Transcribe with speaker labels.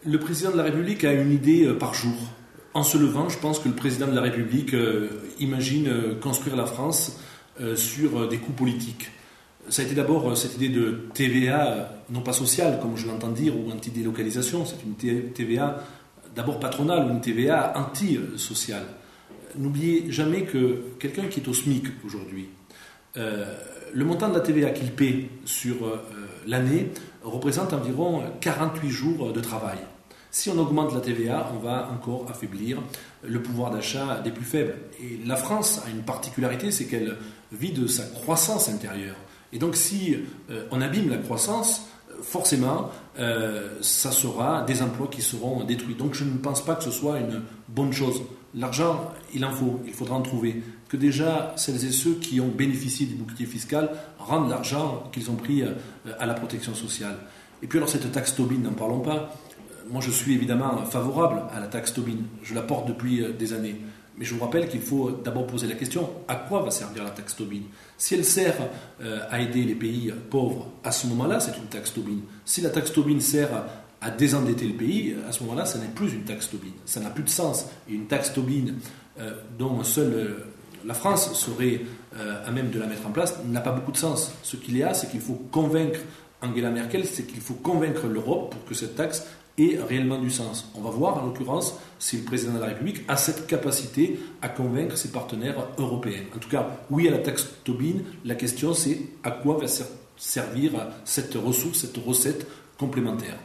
Speaker 1: Le président de la République a une idée par jour. En se levant, je pense que le président de la République imagine construire la France sur des coups politiques. Ça a été d'abord cette idée de TVA, non pas sociale, comme je l'entends dire, ou anti-délocalisation. C'est une TVA d'abord patronale ou une TVA anti-sociale. N'oubliez jamais que quelqu'un qui est au SMIC aujourd'hui, le montant de la TVA qu'il paie sur l'année représente environ 48 jours de travail. Si on augmente la TVA, on va encore affaiblir le pouvoir d'achat des plus faibles. Et la France a une particularité, c'est qu'elle vit de sa croissance intérieure. Et donc si on abîme la croissance, forcément, ça sera des emplois qui seront détruits. Donc je ne pense pas que ce soit une bonne chose. L'argent, il en faut, il faudra en trouver. Que déjà, celles et ceux qui ont bénéficié du bouclier fiscal rendent l'argent qu'ils ont pris à la protection sociale. Et puis alors cette taxe Tobin, n'en parlons pas. Moi je suis évidemment favorable à la taxe Tobin. Je la porte depuis des années. Mais je vous rappelle qu'il faut d'abord poser la question, à quoi va servir la taxe Tobin ? Si elle sert à aider les pays pauvres, à ce moment-là, c'est une taxe Tobin. Si la taxe Tobin sert à désendetter le pays, à ce moment-là, ça n'est plus une taxe Tobin. Ça n'a plus de sens. Et une taxe Tobin dont seule la France serait à même de la mettre en place n'a pas beaucoup de sens. Ce qu'il y a, c'est qu'il faut convaincre Angela Merkel, c'est qu'il faut convaincre l'Europe pour que cette taxe ait réellement du sens. On va voir, en l'occurrence, si le président de la République a cette capacité à convaincre ses partenaires européens. En tout cas, oui à la taxe Tobin. La question, c'est à quoi va servir cette ressource, cette recette complémentaire.